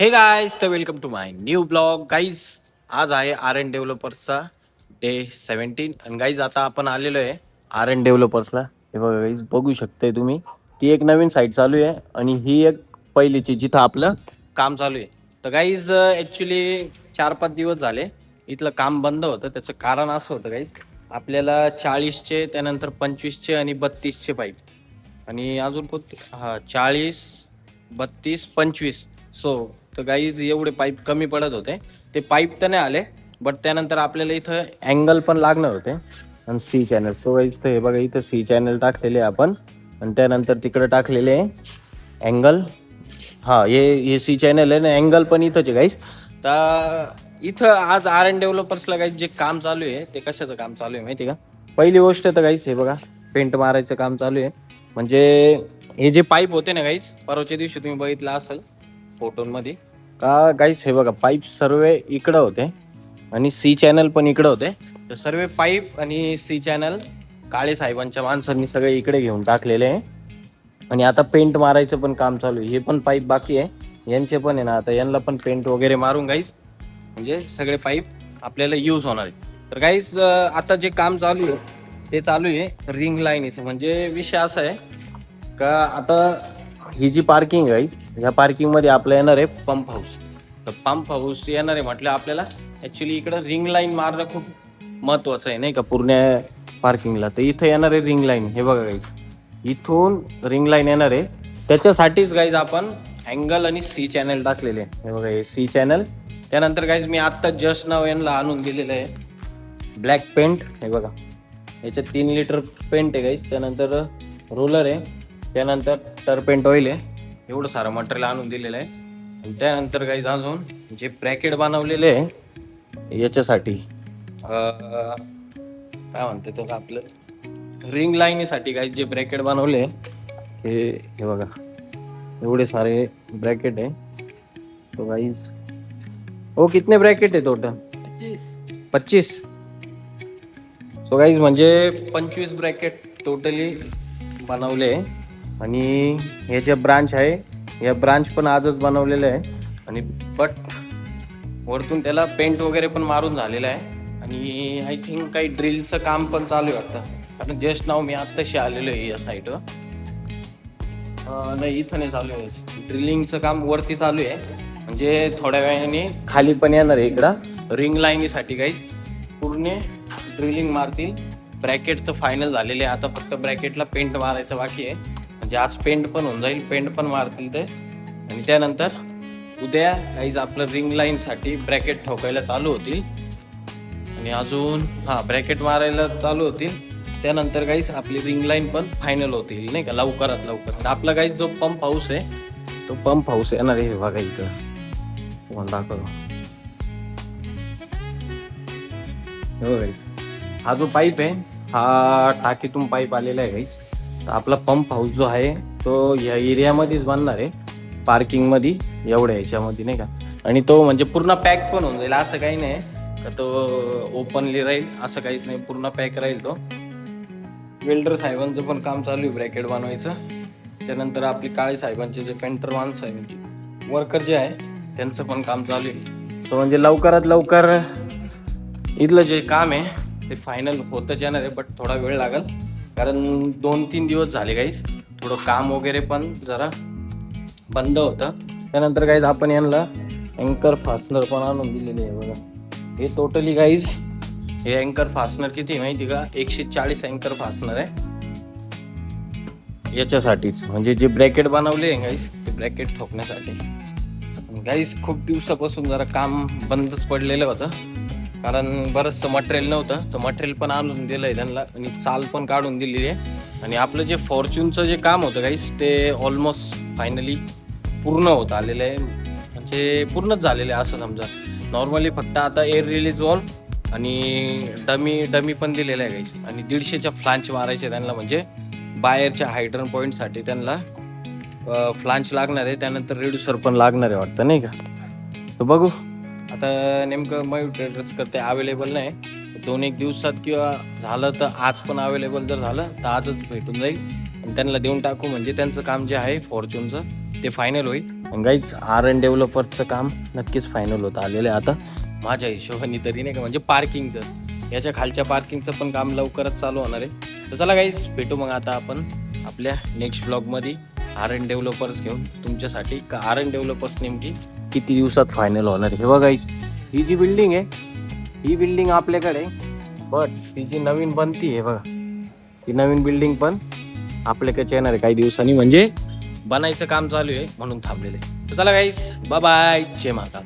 हे गाईज तर welcome to my new blog guys. आज आहे आर एन डेव्हलपर्सचा डे 17 आणि गाईज आता आपण आलेलो आहे आर एन डेव्हलपर्सला. हे बघा गाईज, बघू शकताय तुम्ही, ती एक नवीन साईट चालू आहे आणि ही एक पहिलीची जिथं आपलं काम चालू आहे. तर गाईज ॲक्च्युली 4-5 दिवस झाले इथलं काम बंद होतं. त्याचं कारण असं होतं गाईज, आपल्याला 40चे त्यानंतर 25चे आणि 32चे पाईप आणि अजून कोणते 40, 32, 25. तर गाईज एवढे पाईप कमी पडत होते. ते पाईप तर नाही आले, बट त्यानंतर आपल्याला इथं अँगल पण लागणार होते आणि सी चॅनल. सो गाईज हे बघा, इथं सी चॅनल टाकलेले आपण आणि त्यानंतर तिकडे टाकलेले अँगल. हे सी चॅनल आहे ना, अँगल पण इथंच आहे गाईज. तर इथं आज आर एन डेव्हलपर्सला गाईज जे काम चालू आहे ते कशाचं काम चालू आहे माहिती का? पहिली गोष्ट तर गाईज हे बघा, पेंट मारायचं काम चालू आहे. म्हणजे हे जे पाईप होते ना गाईज, परवाच्या दिवशी तुम्ही बघितलं असेल फोटोमध्ये का गाईस, हे बघा पाईप सर्व इकडं होते आणि सी चॅनल पण इकडं होते. तर सर्व पाईप आणि सी चॅनल काळे साहेबांच्या माणसांनी सगळे इकडे घेऊन टाकलेले आहे आणि आता पेंट मारायचं पण काम चालू आहे. हे पण पाईप बाकी आहे, यांचे पण आहे ना, आता यांना पण पेंट वगैरे मारून गाईस म्हणजे सगळे पाईप आपल्याला यूज होणार आहे. तर गाईस आता जे काम चालू आहे ते चालू आहे रिंग लाईनीचं. म्हणजे विषय असा आहे का आता ही जी पार्किंग आहे ह्या पार्किंग मध्ये आपलं येणार आहे पंप हाऊस. तर पंप हाऊस येणार आहे म्हटलं आपल्याला ऍक्च्युली इकडं रिंग लाईन मारणं खूप महत्वाचं आहे नाही का पूर्ण पार्किंगला. तर इथं येणार आहे रिंग लाईन. हे बघा गाईज, इथून रिंग लाईन येणार आहे. त्याच्यासाठीच गाईज आपण अँगल आणि सी चॅनल टाकलेले आहे. हे बघा हे सी चॅनल. त्यानंतर गाईज मी आत्ता जस्ट नाव यांना आणून दिलेलं आहे ब्लॅक पेंट. हे बघा याच्यात 3 लिटर पेंट आहे गाईज. त्यानंतर रोलर आहे, त्यानंतर टर्पेंट ऑइल आहे. एवढं सारं मटेरियल आणून दिलेलं आहे. आणि त्यानंतर काही अजून जे ब्रॅकेट बनवलेले आहे याच्यासाठी काय म्हणते त्याला, आपलं रिंग लाईनीसाठी काही जे ब्रॅकेट बनवले हे बघा, एवढे सारे ब्रॅकेट आहे. तो गाईज ओ कितने ब्रॅकेट आहे टोटल? 25. सो गाईज म्हणजे 25 ब्रॅकेट टोटली बनवले. आणि हे जे ब्रांच आहे या ब्रांच पण आजच बनवलेलं आहे आणि बट वरतून त्याला पेंट वगैरे पण मारून झालेलं आहे. आणि आय थिंक काही ड्रिलचं काम पण चालू आहे वाटतं, कारण जस्ट नाव मी आत्ताशी आलेलो आहे या साईटवर. नाही इथं नाही चालू आहे, ड्रिलिंगचं काम वरती चालू आहे. म्हणजे थोड्या वेळाने खाली पण येणार आहे इकडं रिंग लाईनीसाठी काही पूर्ण ड्रिलिंग मारतील. ब्रॅकेटचं फायनल झालेलं आहे, आता फक्त ब्रॅकेटला पेंट मारायचं बाकी आहे. म्हणजे आज पेंट पण होऊन जाईल, पेंट पण मारतील ते. आणि त्यानंतर उद्या काहीच आपलं रिंग लाईनसाठी ब्रॅकेट ठोकायला चालू होतील आणि अजून ब्रॅकेट मारायला चालू होतील. त्यानंतर काहीच आपली रिंग लाईन पण फायनल होतील नाही का लवकरात लवकर. आपला काही जो पंप हाऊस आहे तो पंप हाऊस येणार आहे. बघा इकडं दाखवतो, हा जो पाईप आहे हा टाकीतून पाईप आलेला आहे गाईस. तर आपला पंप हाऊस जो आहे तो या एरियामध्येच बांधणार आहे, पार्किंग मध्ये एवढ्या ह्याच्यामध्ये नाही का. आणि तो म्हणजे पूर्ण पॅक पण होऊन जाईल, असं काही नाही का तो ओपनली राहील असं काहीच नाही, पूर्ण पॅक राहील तो. वेल्डर साहेबांचं पण काम चालू आहे ब्रॅकेट बनवायचं. त्यानंतर आपली काळे साहेबांचे जे पेंटर माणसं आहे म्हणजे वर्कर जे आहे त्यांचं पण काम चालू आहे. तो म्हणजे लवकरात लवकर इथलं जे काम आहे ते फायनल होतच येणार आहे, बट थोडा वेळ लागेल कारण 2-3 दिवस झाले गाईस थोडं काम वगैरे पण जरा बंद होतं. त्यानंतर गाईज आपण यांना अँकर फास्टनर पण आणून दिलेले आहे. बघा हे टोटली गाईज हे अँकर फास्टनर किती माहिती का, 140 अँकर फास्टनर आहे याच्यासाठीच. म्हणजे जे ब्रॅकेट बनवले आहे गाईज ते ब्रॅकेट ठोकण्यासाठी. गाईज खूप दिवसापासून जरा काम बंदच पडलेलं होतं कारण बरंचसं मटेरियल नव्हतं. तर मटेरियल पण आणून दिलं आहे त्यांना आणि चाल पण काढून दिलेली आहे. आणि आपलं जे फॉर्च्यूनचं जे काम होतं गाईस ते ऑलमोस्ट फायनली पूर्ण होत आलेलं आहे. म्हणजे पूर्णच झालेलं आहे असं समजा. नॉर्मली फक्त आता एअर रिलीज वॉल्व आणि डमी पण दिलेलं आहे गाईस. आणि 150च्या फ्लांच मारायचे त्यांना, म्हणजे बाहेरच्या हायड्रन पॉईंटसाठी त्यांना फ्लांच लागणार आहे. त्यानंतर रेड्युसर पण लागणार आहे वाटतं नाही का. तर बघू आता नेमकं मयूर ट्रेडर्स करते अवेलेबल नाही, 2-1 दिवसात किंवा झालं तर आज पण अवेलेबल जर झालं तर आजच भेटून जाईल आणि त्यांना देऊन टाकू. म्हणजे त्यांचं काम जे आहे फॉर्च्यूनचं ते फायनल होईल. गाईज आर एन डेव्हलपर्सचं काम नक्कीच फायनल होतं आलेलं आहे आता माझ्या हिशोबाने तरी नाही का. म्हणजे पार्किंगचं याच्या खालच्या पार्किंगचं पण काम लवकरच चालू होणार आहे. तर चला गाईज भेटू मग आता आपण आपल्या नेक्स्ट ब्लॉगमध्ये आर एन डेव्हलपर्स घेऊन तुमच्यासाठी. का आर एन डेव्हलपर्स नेमकी किती दिवसात फायनल होणार आहे. हे बघा गाईज ही जी बिल्डिंग आहे ही बिल्डिंग आपल्याकडे बट ती जी नवीन बनती आहे बघा ती नवीन बिल्डिंग पण आपल्याकडे येणार आहे काही दिवसांनी. म्हणजे बनायचं काम चालू आहे म्हणून थांबलेलं आहे. चला गाईज बाय बाय जय महाकाल.